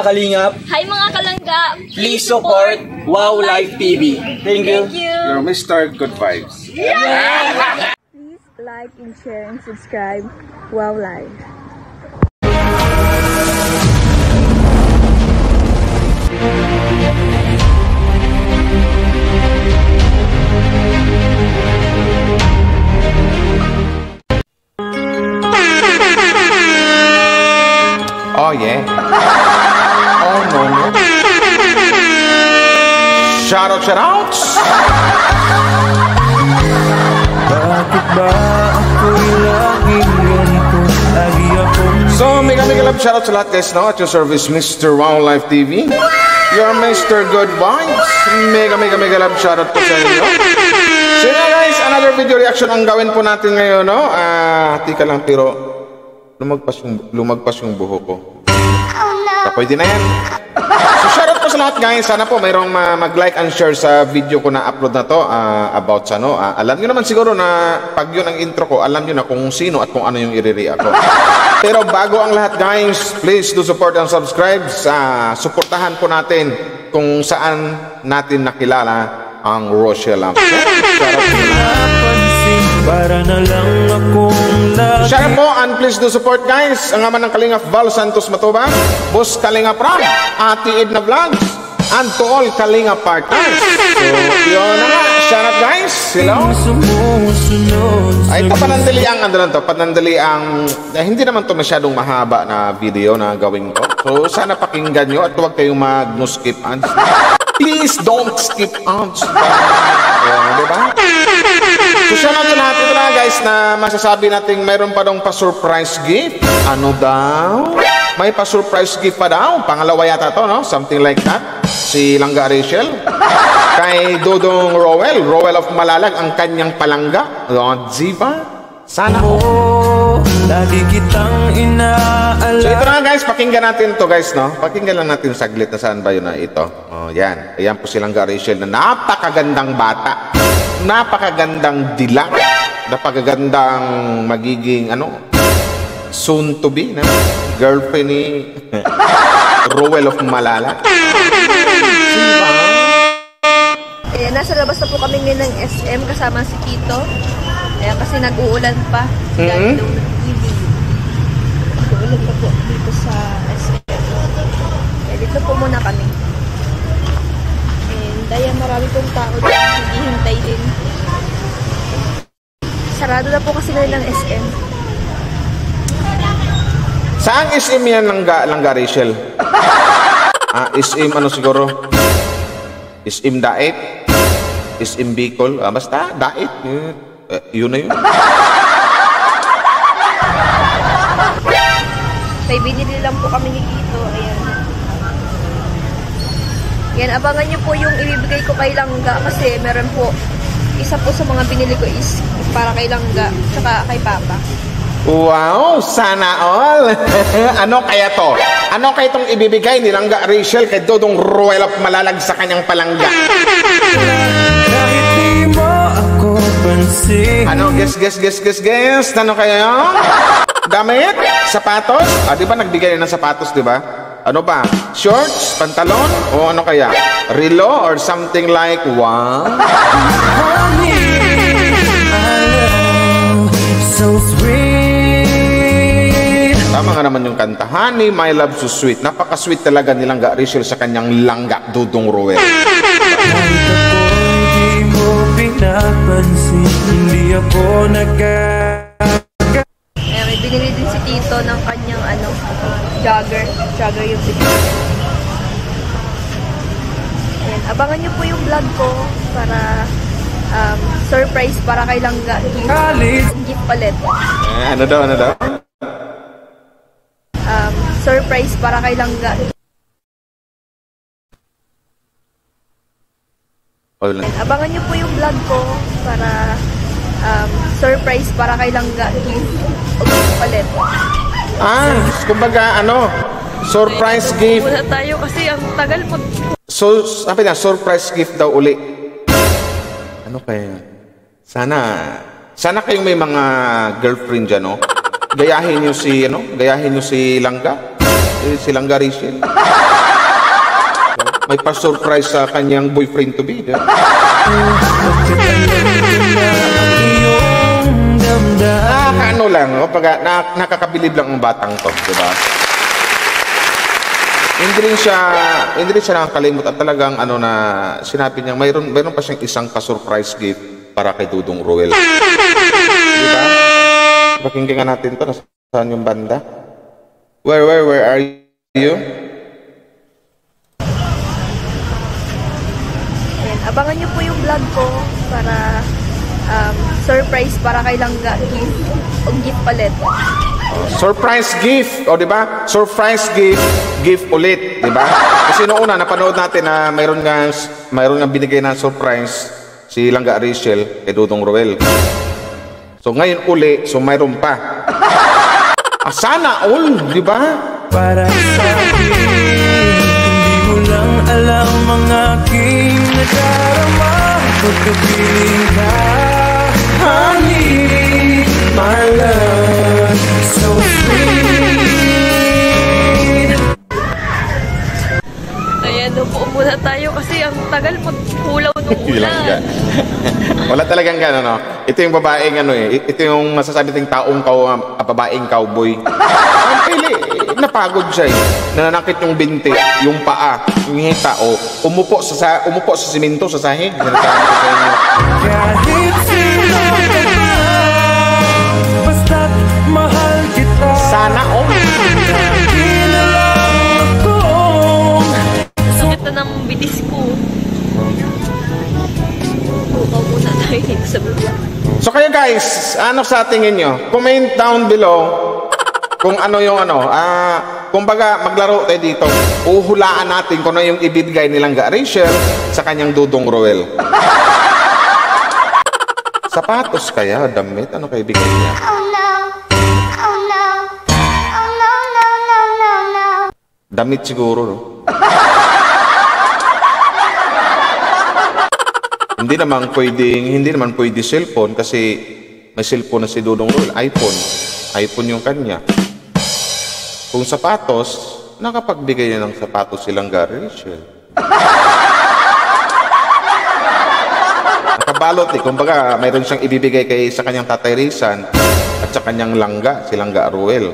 Kalingap. Hi mga kalangga! Please support Wow Life TV. Thank you. You're Mr. Good Vibes. Please like and share and subscribe Wow Life. Oh yeah. Oh no no. Shoutouts! Bakit ba ako'y laging ganito? Lagi akong... So, mega love shoutouts sa lahat guys, no? At your service, Mr. Wow Life TV. You're Mr. Good Vibes. Mega love shoutout po sa inyo. So yeah guys, another video reaction ang gawin po natin ngayon, no? Tika lang, pero lumagpas yung buho ko. Pwede na yan. So shoutout po sa lahat guys. Sana po mayroong mag-like and share sa video ko na upload na to about sa no. Alam nyo naman siguro na pag yun ang intro ko, alam nyo na kung sino at kung ano yung i-react ko. Pero bago ang lahat guys, please do support and subscribe. Suportahan po natin kung saan natin nakilala ang Rochelle Lamp. Para na lang akong lagi. Share po and please do support guys. Ang ama ng Kalingap Val Santos Matubang, Boss Kalingap Ram, Ate Edna Vlogs, and to all Kalingap partners. So yun na nga. Shout out guys. Hello. Ay ito panandali ang panandali ang hindi naman to masyadong mahaba na video na gawin ko. So sana pakinggan nyo at huwag kayong no skip ads. Please don't skip ads. Diba? So shout out lahat ito na guys na masasabi natin mayroon pa daw pa-surprise gift. Ano daw? May pa-surprise gift pa daw. Pangalawa yata to, no? Something like that. Si Langga Rachel. Kay Dodong Rowell of Malalag, ang kanyang palangga. Ziva. Sana mo. Lagi kitang inaalala. So ito na guys, pakinggan natin to guys, no? Pakinggan lang natin saglit na saan ba yun na ito. Oh, yan. Ayan po si Langga Rachel na napakagandang bata. Napakagandang dilang. Napakagandang magiging, soon to be, na girlfriend ni Rowell of Malala. Diba? Nasa labas na po kami ngayon ng SM kasama si Tito. Kasi nag-uulan pa. Dahil nung nag-ibig. Nag-uulan pa po dito sa SM. Dito po muna kami. Dahil marami pong tao dito, naghihintay din. Sarado na po kasi ngayon ng SM. Saan SM yan, Langga Rachel? SM ano siguro? SM Dait? SM Bicol? Basta, Dait. Yun na yun. May binili lang po kami ni Tito. Ayan. Yan, abangan nyo po yung ibibigay ko kay Langga kasi meron po, isa po sa mga binili ko is para kay Langga tsaka kay Papa. Wow, sana all. Ano kaya to? Ano kaya itong ibibigay ni Langga Rachel kay Dodong Rowell of Malalag sa kanyang palangga? Kahit di mo ako pansin. Ano, guess. Ano kaya yun? Damit? Sapatos? Di ba nagbigay ng sapatos, di ba? Ano ba? Shorts? Pantalon? O ano kaya? Relo or something like, wow? Honey, I love so sweet. Tama nga naman yung kanta. Honey, my love, so sweet. Napaka-sweet talaga ni Langga Rachel sa kanyang langga, Dodong Rowell. Kahit ako'y di mo pinapansin, hindi ako May binili din si Tito ng kanyang jogger. Jogger yung binili. Ayan, abangan nyo po yung vlog ko para surprise para kay Langga. Gift ulit. Ano daw? Surprise para kay Langga. Ayan, abangan nyo po yung vlog ko para surprise para kay Langga. Gift ulit. Kumbaga surprise gift. Wala tayo kasi ang tagal mag... So, sabi na, surprise gift daw uli. Ano kaya? Sana kayong may mga girlfriend dyan, no? Gayahin nyo si Langga. silang Gariciel. May pa-surprise sa kanyang boyfriend to be. Diba? Ano lang, no? Nakakabilib lang ang batang to, diba? Hindi rin siya nakakalimot at talagang ano na sinabi niya, mayroon pa siyang isang pa-surprise gift para kay Dudong Ruel. Diba? Pakinggan natin to. Saan yung banda? Where are you? Ayan, abangan niyo po yung vlog ko para surprise para kay Langga gift o gift palit. Surprise gift, o di ba? Surprise gift ulit, di ba? Kasi noong una napanood natin na mayroon nga binigay na surprise si Langga Rachel kay Dudong Ruel. So ngayon uli, so mayroon pa. Sana all, di ba? Para sa akin, hindi mo lang alam ang aking nadarama. Pagkapiling ka, honey, my love, so sweet. Ayan, upo muna tayo kasi ang tagal maghulaw ng ulan. Wala talagang gano'n, no? Ito yung babaeng ano eh. Ito yung masasabi ting babaeng cowboy. Ang pili, napagod siya eh. Nananakit yung binti, yung paa, yung hita, o umupo sa simento, sa sahig. Sinasabi ko sa inyo. Kahit sino ka ba, basta't mahal kita. Sana all. Lagi na lang ako. Sakit na ng bitis ko. Bukaw muna tayo dito sa vlog. So kaya guys, ano sa tingin nyo? Comment down below kung ano yung kumbaga maglaro tayo dito. Uhulaan natin kung ano yung ibibigay nilang Rachel sa kanyang Dudong Ruel. Sapatos kaya, damit, ano kayo ibigay niya? Oh no, oh no, oh no, no, no, no, no. Damit siguro, no? Hindi naman pwede cellphone kasi may cellphone na si Dudong Ruel, iPhone yung kanya. Kung sapatos, nakapagbigay niya ng sapatos silang Rachel. Nakabalot eh, kumbaga mayroon siyang ibibigay sa kanyang Tatay Rizan at sa kanyang silang Ruel.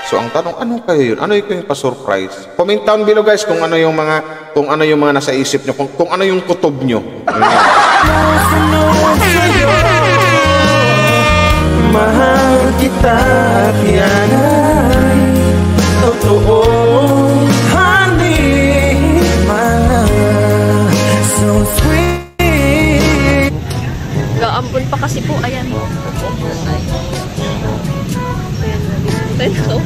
So ang tanong, ano kayo yun? Ano yung pa-surprise? Comment down below guys kung ano yung mga nasa isip nyo, kung ano yung kutob nyo. Mahal kita at yan ay totoo, honey, my love, so sweet. Gaampon pa kasi po, ayan. Upo muna tayo. Ayan, nabisutan ko.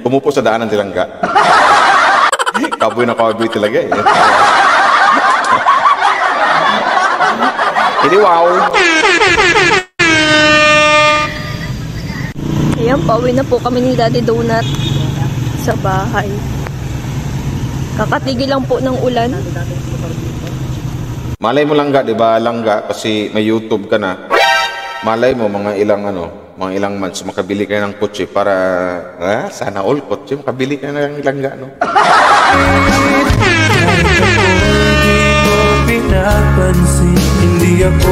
Pumupo sa daanan silang Kaboy na kaboy talaga eh. Hindi wow. Ayan, pauwi na po kami ni Daddy Donut sa bahay. Kakatigil lang po ng ulan. Malay mo langga, di ba langga? Kasi may YouTube ka na. Malay mo mga ilang months makabili ka ng kotse para sana all kotse makabili ka ng langga, no? Hindi ko pinapansin, hindi ako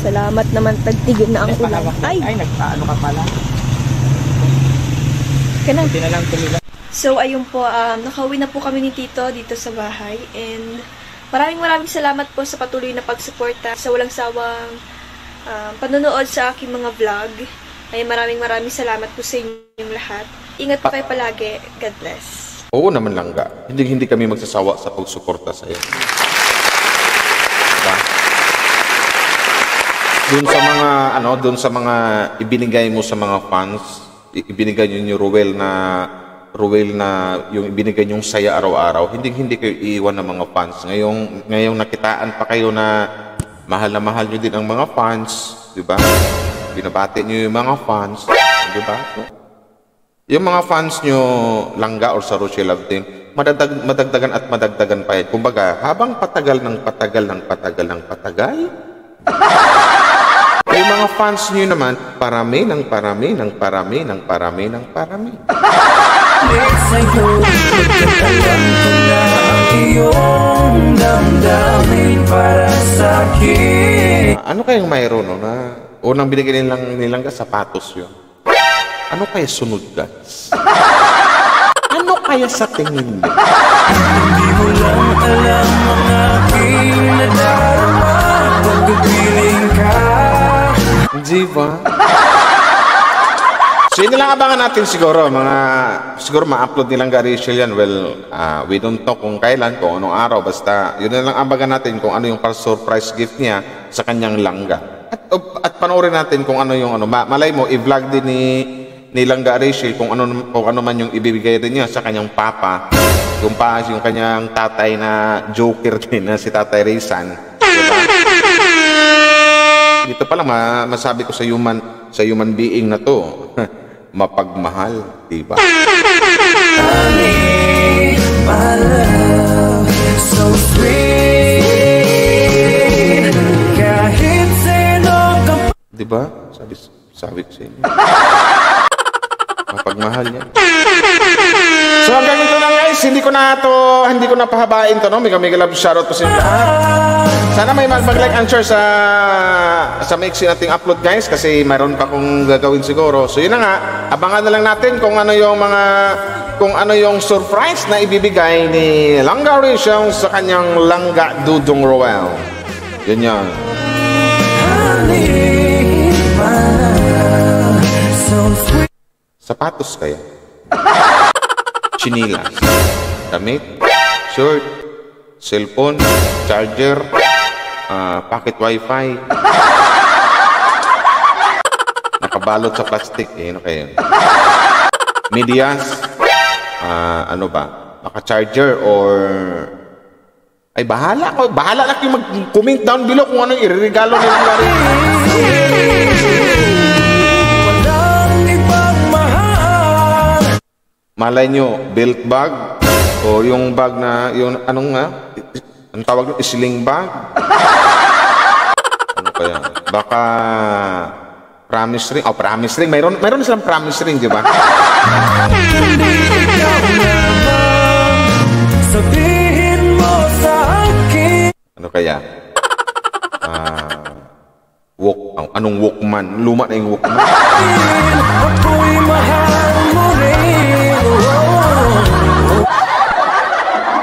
Salamat naman, tagtigil na ang ulan. Ay, nagpaano ka pala? Kanang. Hindi na lang tumila. So, ayun po, nakauwi na po kami ni Tito dito sa bahay. And maraming salamat po sa patuloy na pagsuporta, sa walang sawang panonood sa aking mga vlog. Ay maraming salamat po sa inyong lahat. Ingat po kayo palagi. God bless. Oo naman langga. Hindi kami magsasawa sa pagsuporta sa iyo. Diba? Doon sa mga ibinigay mo sa mga fans, ibinigay niyo ni Ruel na yung ibinigay niyong saya araw-araw, hindi kayo iiwan ng mga fans. Ngayong nakitaan pa kayo na mahal niyo din ang mga fans, di ba? Binabati niyo yung mga fans, di ba? So, yung mga fans niyo langga or sa Rochelle Love Team, madagdagan at madagdagan pa yan. Kumbaga, habang patagal, Yung mga fans nyo naman, parami ng parami ng parami ng parami ng parami. Sa'yo, pagkatalan ko na ang iyong damdamin para sa'kin. Ano kayang mayroon, no? Na unang binigyan nilang sapatos yun. Ano kaya sunod, guys? Ano kaya sa tingin mo? Hindi mo lang alam ang aking nadarama pagkapiling ka. Di ba? So yun lang abangan natin siguro, siguro ma-upload nilang Gariciel yan. Well, we don't know kung kailan, kung anong araw, basta yun lang abangan natin kung ano yung surprise gift niya sa kanyang langga. At panoorin natin kung ano yung malay mo, i-vlog din ni Langga Gariciel kung ano man yung ibibigay din niya sa kanyang papa, yung kanyang tatay na joker din na si Tatay Rizan. Diba? Dito pa lang masabi ko sa human being na to, mapagmahal, diba? Honey, my love, so sweet. Kahit sino ka pa. Diba? Sabi ko sa inyo. Mapagmahal niya. So hanggang ito lang guys, hindi ko na pahabain to, no? Mega love shoutout po sa inyo lahat. Sana may mag-like and share sa maiksi nating upload guys, kasi mayroon pa kong gagawin siguro. So yun na nga, abangan na lang natin kung ano yung surprise na ibibigay ni Langga Gariciel sa kanyang Langga Dudong Roel. Yun yan. Honey, my love, so sweet. Sapatos kaya? Chinilas, damit, shirt, cellphone, charger, pocket wifi, nakabalot sa plastic, ano kayo? Medias, ano ba? Naka-charger or... Ay, bahala na kayo mag-comment down below kung ano yung iririgalo nilang lari. Malay nyo, belt bag o yung bag na, yung anong tawag nyo, sling bag? Ano kaya? Baka promise ring. Oh, promise ring. Mayroon silang promise ring, di ba? Sabihin mo sa akin. Ano kaya? Anong Walkman? Luma na yung Walkman. Ako'y mahal mo rin.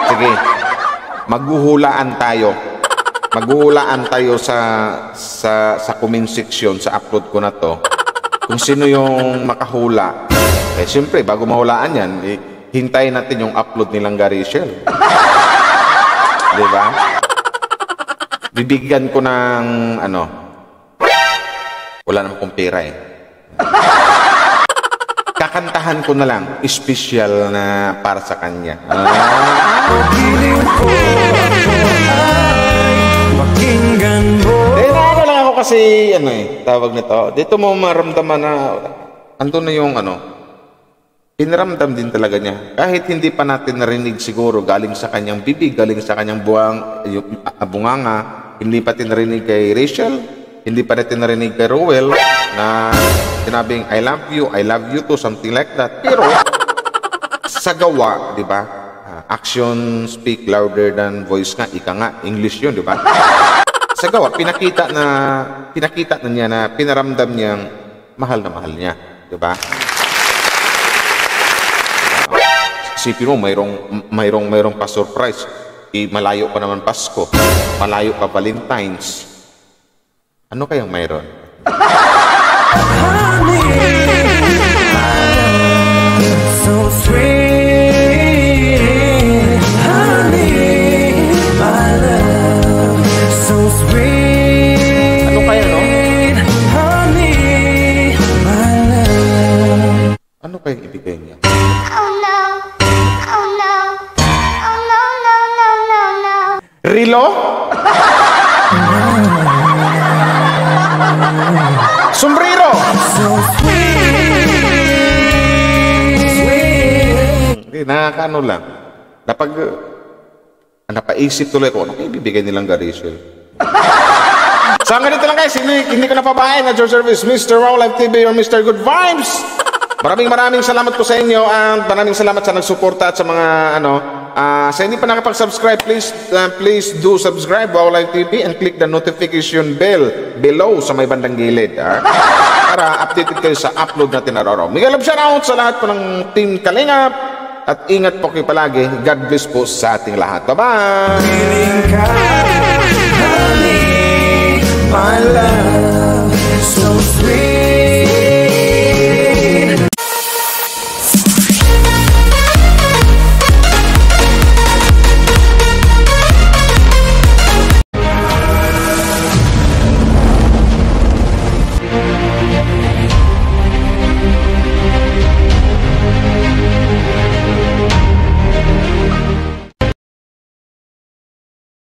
Sige, maghuhulaan tayo sa comment section sa upload ko na to kung sino yung makahula. Siyempre bago mahulaan yan, hintayin natin yung upload nilang Gariciel. Diba? Bibigyan ko ng wala naman kong pera kakantahan ko na lang, special na para sa kanya. Piling ko ay pakinggan mo. Nakaka lang ako kasi, tawag nito. Dito mo maramdaman na, na yung pinaramdam din talaga niya. Kahit hindi pa natin narinig siguro, galing sa kanyang bibig, galing sa kanyang bunganga, hindi pa tinarinig kay Rachel, hindi pa natin narinig kay Roel, na sinabing, I love you too, something like that. Pero, sa gawa, di ba? Action speak louder than voice nga. Ika nga, English yun, di ba? Sa gawa, pinakita na niya na pinaramdam niyang mahal na mahal niya, di ba? Isipin mo, mayroong pa-surprise. Malayo pa naman Pasko. Malayo pa Valentine's. Ano kayang mayroon? Honey, so sweet. Honey, my love, so sweet. Ano kaya, no? Honey, my love. Ano kayang ibigay niya? Oh no, oh no, oh no, no, no, no, no. Rilo? Sombrero! So sweet. Hindi, nakakaano lang. Napaisip tuloy ko, ano kayo bibigay nilang Gariciel? So ganito lang guys, hindi ko napabahin at your service, Mr. Wow Live TV or Mr. Good Vibes. Maraming salamat po sa inyo and maraming salamat sa nagsuporta at sa mga sa hindi pa nakapag-subscribe, please do subscribe Wow Live TV and click the notification bell below sa may bandang gilid para updated kayo sa upload natin araw-araw. Miguel love shoutout sa lahat po ng Team Kalingap at ingat po kayo palagi. God bless po sa ating lahat. Bye-bye! My love, so